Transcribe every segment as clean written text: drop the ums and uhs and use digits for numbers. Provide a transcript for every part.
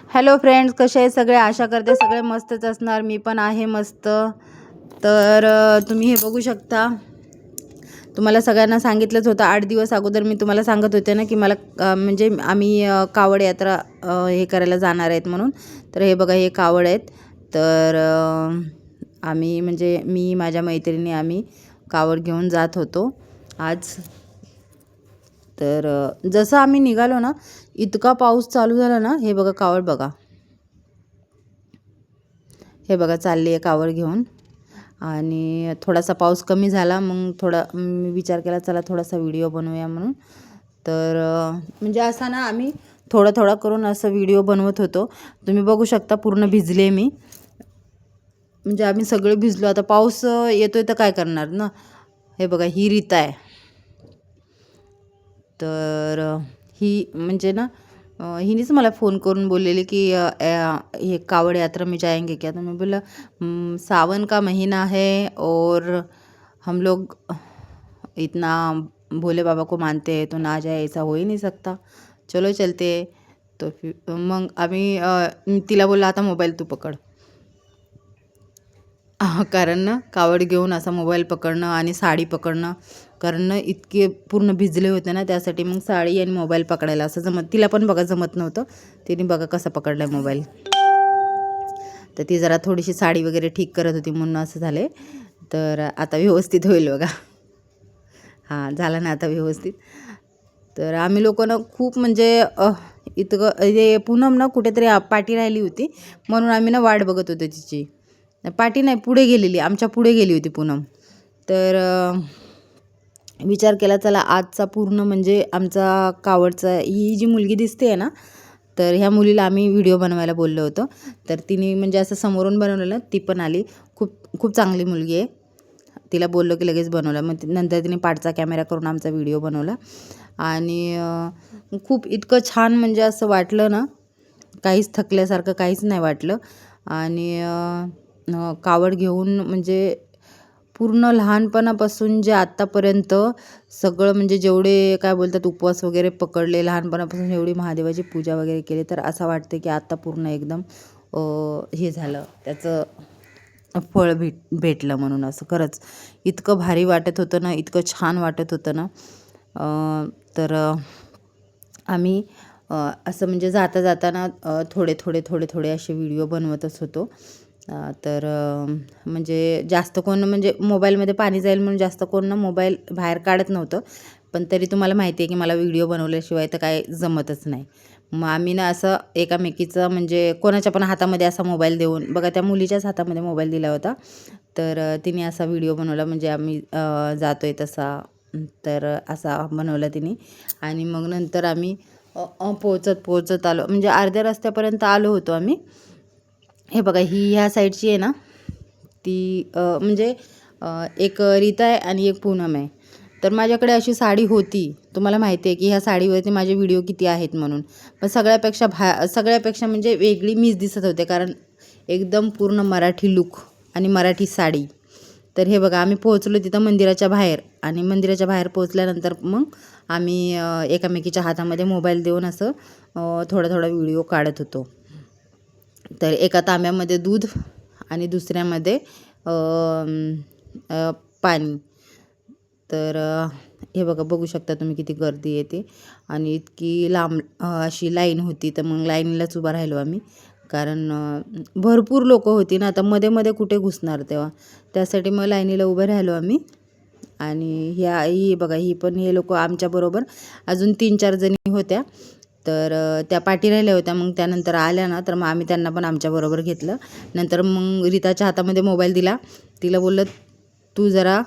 Hello friends, कसे आहे सगळे? आशा करते सगळे मस्तच असणार. मी पण आहे मस्त. तर तुम्ही हे बघू शकता. तुम्हाला सगळ्यांना सांगितलंच होतं 8 दिवस अगोदर मी तुम्हाला सांगत होते ना की मला म्हणजे आम्ही कावड यात्रा हे करायला जाणार आहेत म्हणून. तर हे बघा, हे कावड आहेत. तर आम्ही म्हणजे मी माझ्या मैत्रिणी आम्ही कावड घेऊन जात होतो आज. तर जसं आम्ही निघालो ना, इतका पाऊस चालू झाला ना. हे बघा कावड बघा, हे बघा चालली आहे कावड घेऊन. आणि थोडासा पाऊस कमी झाला, मग थोडा मी विचार केला चला थोडासा व्हिडिओ बनवूया म्हणून. तर म्हणजे असा ना आम्ही थोडा थोडा करून असं व्हिडिओ बनवत होतो. तुम्ही बघू शकता पूर्ण भिजले मी, म्हणजे आम्ही सगळे भिजलो. आता पाऊस येतोय तर काय करणार ना. हे बघा, ही रीता आहे. तर ही म्हणजे ना हिनेच मला फ़ोन करून बोललेली कि ये कावड़ यात्रा में जाएंगे क्या? तो मैं बोला सावन का महीना है और हम लोग इतना भोले बाबा को मानते हैं, तो ना जाए ऐसा हो ही नहीं सकता, चलो चलते. तो फिर मग आम्ही तिला बोलला आता मोबाईल तू पकड. कारण ना कावड घेऊन असा मोबाईल पकडणं आणि साडी पकडणं, कारण ना इतके पूर्ण भिजले होते ना, त्यासाठी मग साडी आणि मोबाईल पकडायला असं जमत. तिला पण बघा जमत नव्हतं. तिने बघा कसा पकडलाय मोबाईल. तर ती जरा थोडीशी साडी वगैरे ठीक करत होती म्हणून असं झाले. तर आता व्यवस्थित होईल बघा. हां, झालं ना आता व्यवस्थित. तर आम्ही लोकांना खूप म्हणजे इतकं हे पूनम ना कुठेतरी पाठी राहिली होती म्हणून आम्ही ना वाट बघत होतो तिची. पाठी नाही, पुढे गेलेली, आमच्या पुढे गेली होती पूनम. तर विचार केला चला आजचा पूर्ण म्हणजे आमचा कावडचा, ही जी मुलगी दिसते आहे ना, तर ह्या मुलीला आम्ही व्हिडिओ बनवायला बोललो होतो. तर तिने म्हणजे असं समोरून बनवलेलं, ती पण आली. खूप खूप चांगली मुलगी आहे. तिला बोललो की लगेच बनवला. मग नंतर तिने पाठचा कॅमेरा करून आमचा व्हिडिओ बनवला. आणि खूप इतकं छान म्हणजे असं वाटलं ना, काहीच थकल्यासारखं काहीच नाही वाटलं. आणि कावड घेऊन म्हणजे पूर्ण लहानपणापासून जे आत्तापर्यंत सगळं म्हणजे जेवढे काय बोलतात उपवास वगैरे पकडले, लहानपणापासून एवढी महादेवाची पूजा वगैरे केली, तर असं वाटतं की आत्ता पूर्ण एकदम हे झालं, त्याचं फळ भेटलं म्हणून. असं खरंच इतकं भारी वाटत होतं ना, इतकं छान वाटत होतं ना. तर आम्ही असं म्हणजे जाता जाताना थोडे थोडे थोडे थोडे असे व्हिडिओ बनवतच होतो. तर म्हणजे जास्त कोण म्हणजे मोबाईलमध्ये पाणी जाईल म्हणून जास्त कोण ना मोबाईल बाहेर काढत नव्हतं. पण तरी तुम्हाला माहिती आहे की मला व्हिडिओ बनवल्याशिवाय तर काय जमतच नाही. मग आम्ही ना असं एकामेकीचं म्हणजे कोणाच्या पण हातामध्ये असा मोबाईल देऊन, बघा त्या मुलीच्याच हातामध्ये मोबाईल दिला होता. तर तिने असा व्हिडिओ बनवला, म्हणजे आम्ही जातोय तसा. तर असा बनवला तिने. आणि मग नंतर आम्ही पोचत आलो, म्हणजे अर्ध्या रस्त्यापर्यंत आलो होतो आम्ही. हे बघा, ही ह्या साईडची आहे ना, ती म्हणजे एक रीता आहे आणि एक पूनम आहे. तर माझ्याकडे अशी साडी होती. तुम्हाला माहिती आहे की ह्या साडीवरती माझे व्हिडिओ किती आहेत म्हणून. पण सगळ्यापेक्षा म्हणजे वेगळी मीच दिसत होते, कारण एकदम पूर्ण मराठी लुक आणि मराठी साडी. तर हे बघा, आम्ही पोहोचलो तिथं मंदिराच्या बाहेर. आणि मंदिराच्या बाहेर पोहोचल्यानंतर मग आम्ही एकामेकीच्या हातामध्ये मोबाईल देऊन असं थोडा थोडा व्हिडिओ काढत होतो. तर एका तांब्यामध्ये दूध आणि दुसऱ्यामध्ये पाणी. तर हे बघा, बघू शकता तुम्ही किती गर्दी येते. आणि इतकी लांब अशी लाईन होती. तर मग लाईनीलाच उभा राहिलो आम्ही, कारण भरपूर लोकं होती ना, आता मध्ये मध्ये कुठे घुसणार तेव्हा. त्यासाठी मग लाईनीला उभं राहिलो आम्ही. आणि ही बघा, ही पण हे लोक आमच्याबरोबर अजून 3-4 जणी होत्या. तर त्या पाठी राहिल्या होत्या. मग त्यानंतर आल्या ना, तर मग आम्ही त्यांना पण आमच्याबरोबर घेतलं. नंतर मग रीताच्या हातामध्ये मोबाईल दिला. तिला बोललं तू जरा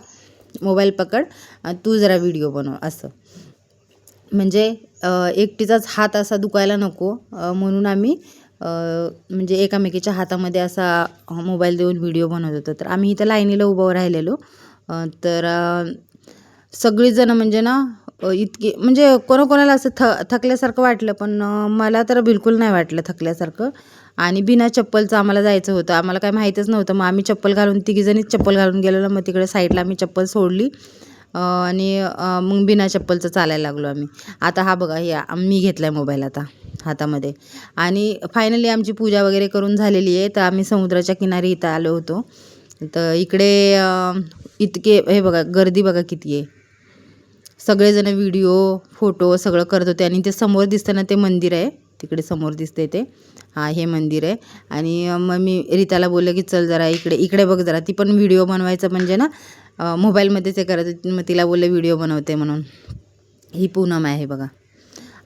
मोबाईल पकड, तू जरा व्हिडिओ बनव. असं म्हणजे एकटीचाच हात असा दुखायला नको म्हणून आम्ही म्हणजे एकामेकीच्या हातामध्ये असा मोबाईल देऊन व्हिडिओ बनवत होतो. तर आम्ही इथं लाईनीला उभं राहिलेलो. तर सगळीजणं म्हणजे ना इतकी म्हणजे कोणाकोणाला असं थकल्यासारखं वाटलं, पण मला तर बिलकुल नाही वाटलं थकल्यासारखं. आणि बिना चप्पलचं आम्हाला जायचं होतं. आम्हाला काय माहीतच नव्हतं. मग आम्ही चप्पल घालून, तिघीजणीच चप्पल घालून गेलेलो. मग तिकडे साईडला आम्ही चप्पल सोडली आणि मग बिना चप्पलचं चालायला लागलो आम्ही. आता हा बघा हे मी घेतला आहे मोबाईल आता हातामध्ये. आणि फायनली आमची पूजा वगैरे करून झालेली आहे. तर आम्ही समुद्राच्या किनारी इथं आलो होतो. तर इकडे इतके हे बघा गर्दी बघा किती आहे. सगळेजण व्हिडिओ फोटो सगळं करत होते. आणि ते समोर दिसतं ना ते मंदिर आहे, तिकडे समोर दिसते ते, हां हे मंदिर आहे. आणि मग मी रीताला बोलले की चल जरा इकडे इकडे बघ जरा. ती पण व्हिडिओ बनवायचं म्हणजे ना मोबाईलमध्येच हे करत होती. मग तिला बोलले व्हिडिओ बनवते म्हणून. ही पूनम आहे बघा.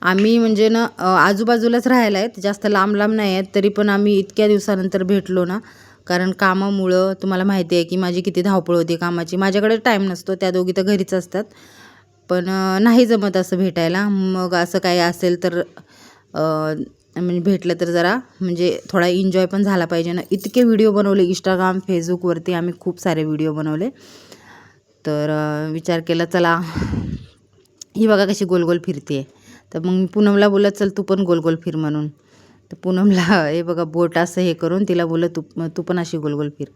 आम्ही म्हणजे ना आजूबाजूलाच राहायला आहेत, जास्त लांब लांब नाही आहेत. तरी पण आम्ही इतक्या दिवसानंतर भेटलो ना, कारण कामामुळं तुम्हाला माहिती आहे की माझी किती धावपळ होती कामाची. माझ्याकडे टाईम नसतो, त्या दोघी तर घरीच असतात. पण नाही जमत असं भेटायला. मग असं काही असेल तर म्हणजे भेटलं तर जरा म्हणजे थोडा एन्जॉय पण झाला पाहिजे ना. इतके व्हिडिओ बनवले इंस्टाग्राम फेसबुकवरती आम्ही खूप सारे व्हिडिओ बनवले. तर विचार केला चला, ही बघा कशी गोल गोल फिरते. तर मग मी पूनमला बोलत चल तू पण गोल गोल फिर म्हणून. तर पूनमला हे बघा बोट असं हे करून तिला बोललं तू पण अशी गोल गोल फिर.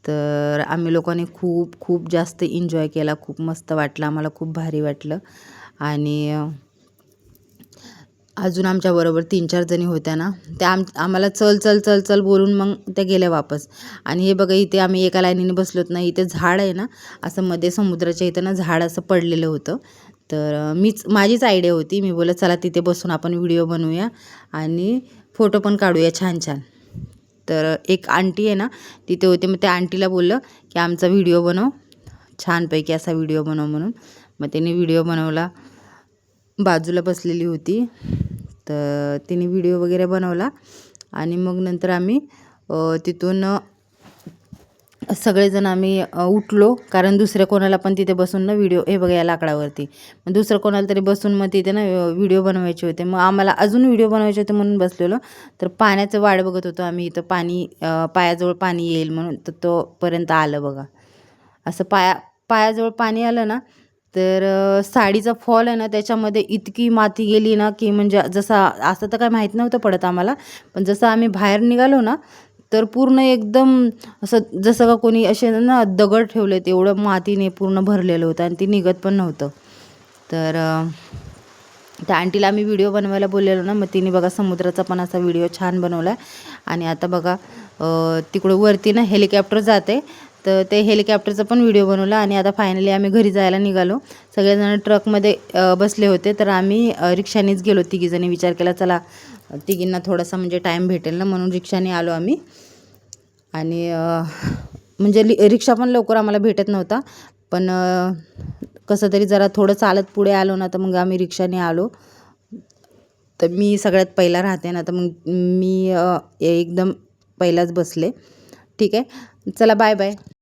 तर आम्ही लोकांनी खूप खूप जास्त एन्जॉय केला. खूप मस्त वाटलं आम्हाला, खूप भारी वाटलं. आणि अजून आमच्याबरोबर 3-4 जणी होत्या ना, त्या आम्हाला चल चल चल चल बोलून मग त्या गेल्या वापस. आणि हे बघा इथे आम्ही एका लाईनीने बसलोत ना, इथे झाड आहे ना असं मध्ये समुद्राच्या इथं ना झाड असं पडलेलं होतं. तर माझीच आयडिया होती. मी बोललं चला तिथे बसून आपण व्हिडिओ बनवूया आणि फोटो पण काढूया छान छान. तर एक आंटी आहे ना तिथे होते. मग त्या आंटीला बोललं की आमचा व्हिडिओ बनव, छानपैकी असा व्हिडिओ बनव म्हणून. मग त्याने व्हिडिओ बनवला. बाजूला बसलेली होती, तर तिने व्हिडिओ वगैरे बनवला. आणि मग नंतर आम्ही तिथून सगळेजण आम्ही उठलो. कारण दुसऱ्या कोणाला पण तिथे बसून ना व्हिडिओ हे बघा या लाकडावरती मग दुसरं कोणाला तरी बसून मग तिथे ना व्हिडिओ बनवायचे होते. मग आम्हाला अजून व्हिडिओ बनवायचे होते म्हणून बसलेलो. तर पाण्याचं वाट बघत होतो आम्ही. इथं पाणी पायाजवळ पाणी येईल म्हणून. तर तोपर्यंत आलं बघा. असं पायाजवळ पाणी आलं ना, तर साडीचा फॉल आहे ना त्याच्यामध्ये इतकी माती गेली ना की म्हणजे असं तर काय माहीत नव्हतं पडत आम्हाला. पण जसं आम्ही बाहेर निघालो ना, तर पूर्ण एकदम असं जसं का कोणी असे ना दगड ठेवलेत एवढं मातीने पूर्ण भरलेलं होतं. आणि ती निघत पण नव्हतं. तर त्या आंटीला आम्ही व्हिडिओ बनवायला बोललेलो ना, मग तिने बघा समुद्राचा पण असा व्हिडिओ छान बनवला आहे. आणि आता बघा तिकडं वरती ना हेलिकॉप्टर जाते. तर ते हेलिकॉप्टरचा पण व्हिडिओ बनवला. आणि आता फायनली आम्ही घरी जायला निघालो. सगळेजण ट्रकमध्ये बसले होते. तर आम्ही रिक्षानेच गेलो तिघीजणी. विचार केला चला तिघींना थोडासा म्हणजे टाईम भेटेल ना, म्हणून रिक्षाने आलो आम्ही. आणि म्हणजे रिक्षा पण लवकर आम्हाला भेटत नव्हता. पण कसं तरी जरा थोडं चालत पुढे आलो ना, तर मग आम्ही रिक्षाने आलो. तर मी सगळ्यात पहिला राहते ना, तर मग मी एकदम पहिलाच बसले. ठीक आहे, चला बाय बाय.